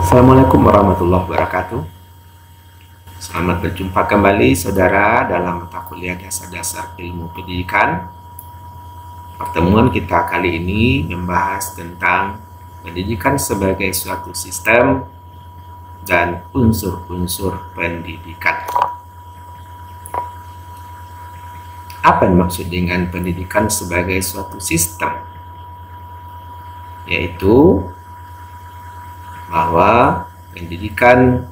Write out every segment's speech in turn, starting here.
Assalamualaikum warahmatullahi wabarakatuh. Selamat berjumpa kembali saudara dalam mata kuliah dasar-dasar ilmu pendidikan. Pertemuan kita kali ini membahas tentang pendidikan sebagai suatu sistem dan unsur-unsur pendidikan. Apa yang maksud dengan pendidikan sebagai suatu sistem? Yaitu bahwa pendidikan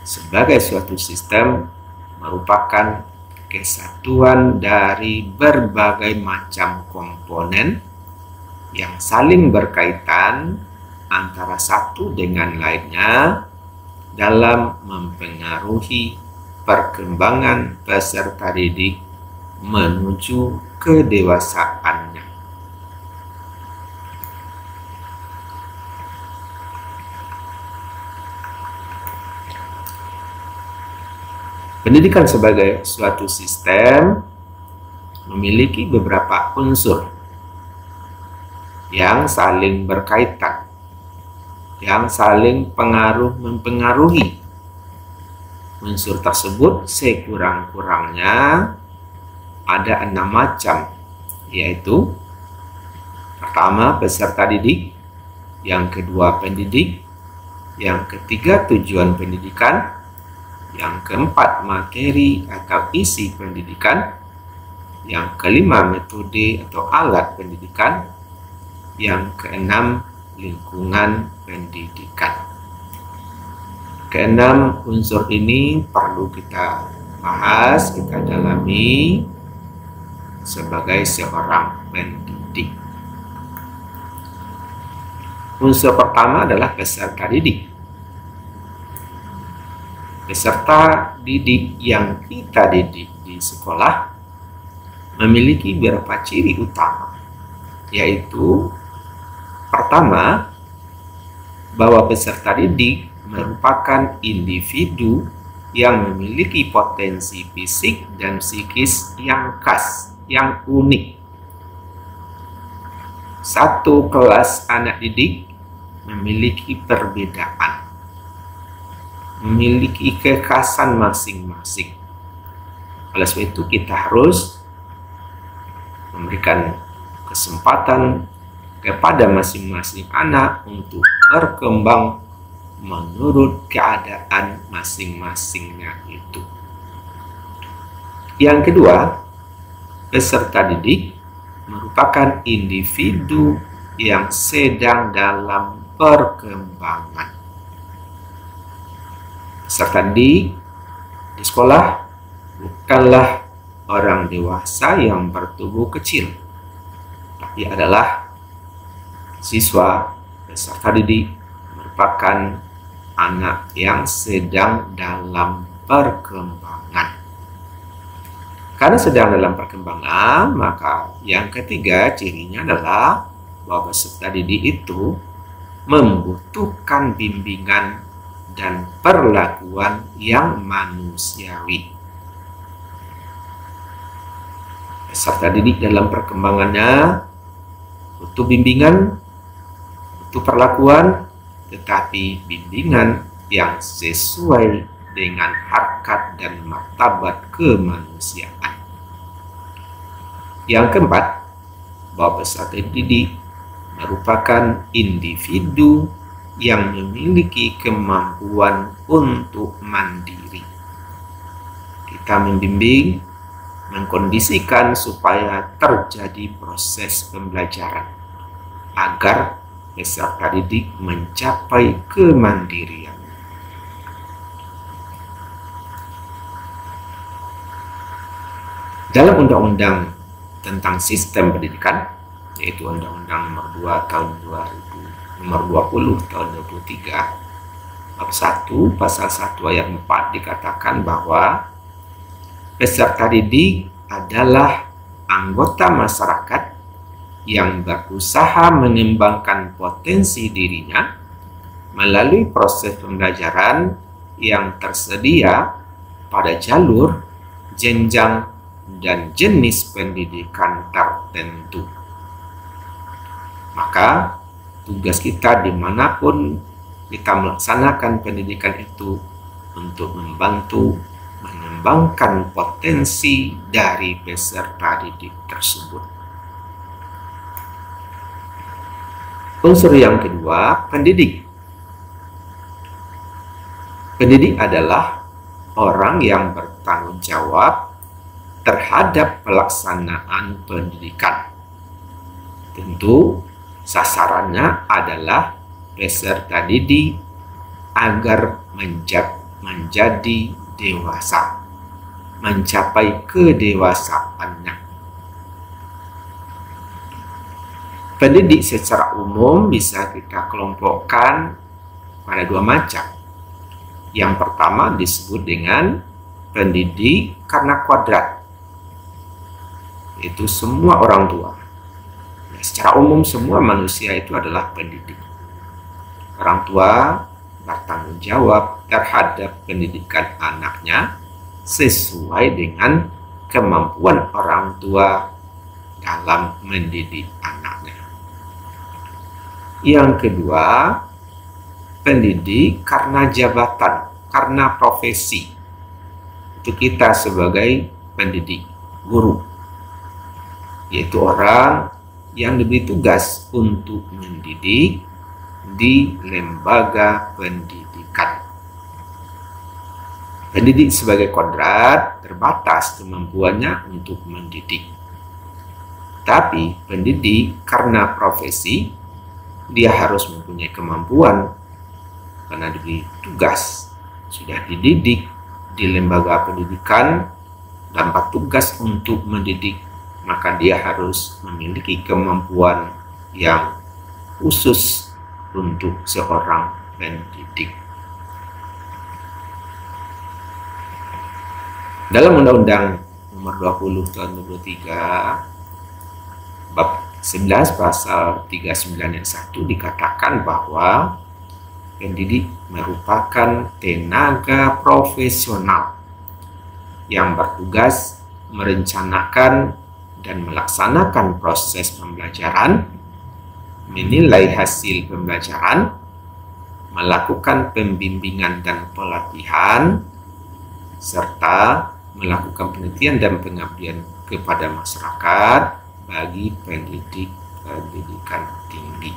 sebagai suatu sistem merupakan kesatuan dari berbagai macam komponen yang saling berkaitan antara satu dengan lainnya dalam mempengaruhi perkembangan peserta didik menuju kedewasaannya. Pendidikan sebagai suatu sistem memiliki beberapa unsur yang saling berkaitan, yang saling mempengaruhi. Unsur tersebut sekurang-kurangnya ada 6 macam, yaitu pertama peserta didik, yang kedua pendidik, yang ketiga tujuan pendidikan, yang keempat materi atau isi pendidikan, yang kelima metode atau alat pendidikan, yang keenam lingkungan pendidikan. Keenam unsur ini perlu kita bahas, kita dalami sebagai seorang pendidik. Unsur pertama adalah peserta didik. Peserta didik yang kita didik di sekolah memiliki beberapa ciri utama, yaitu pertama, bahwa peserta didik merupakan individu yang memiliki potensi fisik dan psikis yang khas, yang unik. Satu kelas anak didik memiliki perbedaan, memiliki kekhasan masing-masing. Oleh sebab itu kita harus memberikan kesempatan kepada masing-masing anak untuk berkembang menurut keadaan masing-masingnya itu. Yang kedua, peserta didik merupakan individu yang sedang dalam perkembangan. Peserta didik di sekolah bukanlah orang dewasa yang bertubuh kecil, tapi adalah siswa. Peserta didik merupakan anak yang sedang dalam perkembangan. Karena sedang dalam perkembangan, maka yang ketiga cirinya adalah bahwa peserta didik itu membutuhkan bimbingan dan perlakuan yang manusiawi. Peserta didik dalam perkembangannya butuh bimbingan, butuh perlakuan, tetapi bimbingan yang sesuai dengan harkat dan martabat kemanusiaan. Yang keempat, bahwa peserta didik merupakan individu yang memiliki kemampuan untuk mandiri. Kita membimbing, mengkondisikan supaya terjadi proses pembelajaran agar peserta didik mencapai kemandirian. Dalam undang-undang tentang sistem pendidikan, yaitu Undang-Undang Nomor 2 Tahun 20 Tahun 23, bab 1 pasal 1 ayat 4 dikatakan bahwa peserta didik adalah anggota masyarakat yang berusaha mengembangkan potensi dirinya melalui proses pembelajaran yang tersedia pada jalur, jenjang, dan jenis pendidikan tertentu. Maka tugas kita dimanapun kita melaksanakan pendidikan itu untuk membantu mengembangkan potensi dari peserta didik tersebut. Unsur yang kedua, pendidik. Pendidik adalah orang yang bertanggung jawab terhadap pelaksanaan pendidikan. Tentu sasarannya adalah peserta didik agar menjadi dewasa, mencapai kedewasaannya. Pendidik secara umum bisa kita kelompokkan pada dua macam. Yang pertama disebut dengan pendidik karena kodrat, yaitu semua orang tua. Ya, secara umum semua manusia itu adalah pendidik. Orang tua bertanggung jawab terhadap pendidikan anaknya sesuai dengan kemampuan orang tua dalam mendidik anaknya. Yang kedua, pendidik karena jabatan, karena profesi. Itu kita sebagai pendidik, guru, yaitu orang yang diberi tugas untuk mendidik di lembaga pendidikan. Pendidik sebagai kodrat terbatas kemampuannya untuk mendidik. Tapi pendidik karena profesi, dia harus mempunyai kemampuan karena diberi tugas, sudah dididik di lembaga pendidikan, dapat tugas untuk mendidik, maka dia harus memiliki kemampuan yang khusus untuk seorang pendidik. Dalam Undang-Undang Nomor 20 Tahun 2023 Bab 11 Pasal 39 ayat 1 dikatakan bahwa pendidik merupakan tenaga profesional yang bertugas merencanakan dan melaksanakan proses pembelajaran, menilai hasil pembelajaran, melakukan pembimbingan dan pelatihan, serta melakukan penelitian dan pengabdian kepada masyarakat bagi pendidik pendidikan tinggi.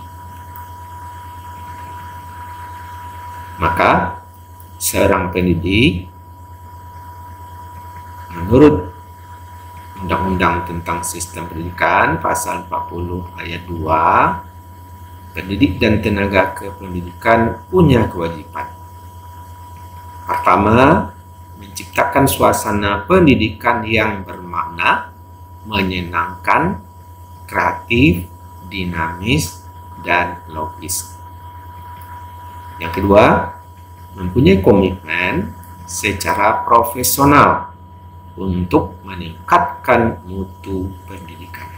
Maka seorang pendidik menurut Undang-Undang tentang Sistem Pendidikan Pasal 40 ayat 2, pendidik dan tenaga kependidikan punya kewajiban. Pertama, menciptakan suasana pendidikan yang bermakna, menyenangkan, kreatif, dinamis, dan logis. Yang kedua, mempunyai komitmen secara profesional untuk meningkatkan mutu pendidikan.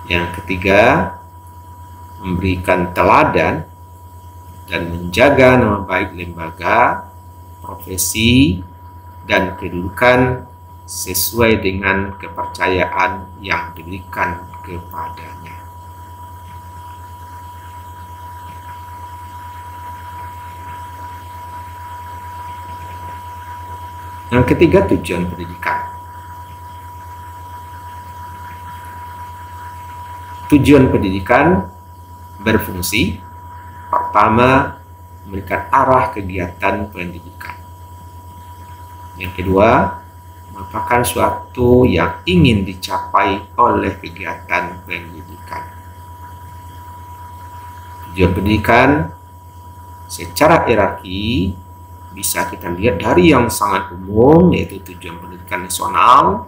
Yang ketiga, memberikan teladan dan menjaga nama baik lembaga, profesi, dan kedudukan sesuai dengan kepercayaan yang diberikan kepadanya. Yang ketiga, tujuan pendidikan. Tujuan pendidikan berfungsi pertama, memberikan arah kegiatan pendidikan. Yang kedua, merupakan suatu yang ingin dicapai oleh kegiatan pendidikan. Tujuan pendidikan secara hierarki bisa kita lihat dari yang sangat umum, yaitu tujuan pendidikan nasional,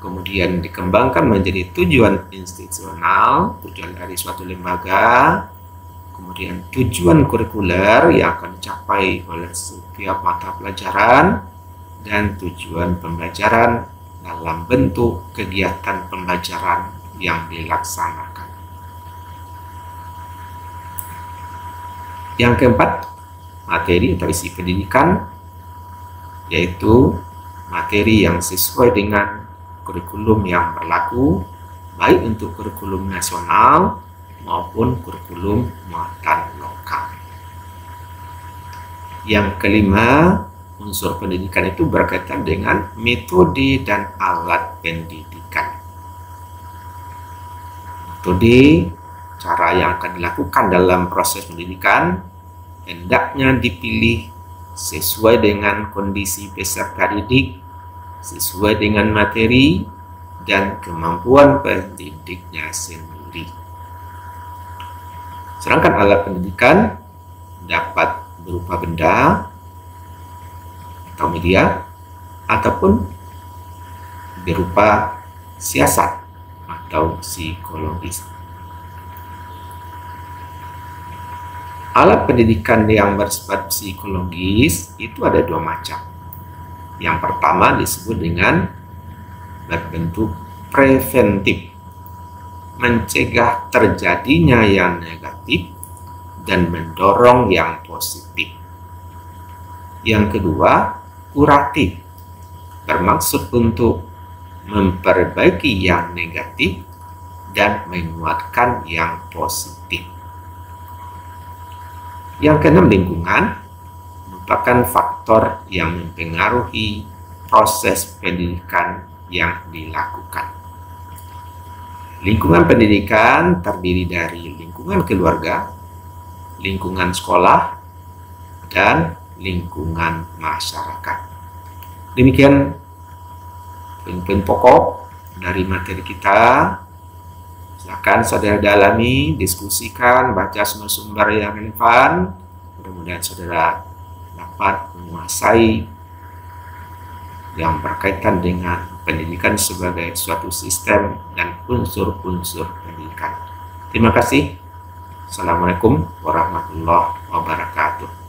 kemudian dikembangkan menjadi tujuan institusional, tujuan dari suatu lembaga, kemudian tujuan kurikuler yang akan dicapai oleh setiap mata pelajaran, dan tujuan pembelajaran dalam bentuk kegiatan pembelajaran yang dilaksanakan. Yang keempat, materi atau isi pendidikan, yaitu materi yang sesuai dengan kurikulum yang berlaku, baik untuk kurikulum nasional maupun kurikulum muatan lokal. Yang kelima, unsur pendidikan itu berkaitan dengan metode dan alat pendidikan. Metode, cara yang akan dilakukan dalam proses pendidikan, hendaknya dipilih sesuai dengan kondisi peserta didik, sesuai dengan materi dan kemampuan pendidiknya sendiri. Sedangkan alat pendidikan dapat berupa benda atau media ataupun berupa siasat atau psikologis. Alat pendidikan yang bersifat psikologis itu ada dua macam. Yang pertama disebut dengan berbentuk preventif, mencegah terjadinya yang negatif dan mendorong yang positif. Yang kedua, kuratif, bermaksud untuk memperbaiki yang negatif dan menguatkan yang positif. Yang keenam, lingkungan merupakan faktor yang mempengaruhi proses pendidikan yang dilakukan. Lingkungan pendidikan terdiri dari lingkungan keluarga, lingkungan sekolah, dan lingkungan masyarakat. Demikian poin-poin pokok dari materi kita. Silakan saudara dalami, diskusikan, baca sumber-sumber yang relevan. Mudah-mudahan saudara dapat menguasai yang berkaitan dengan pendidikan sebagai suatu sistem dan unsur-unsur pendidikan. Terima kasih. Assalamualaikum warahmatullahi wabarakatuh.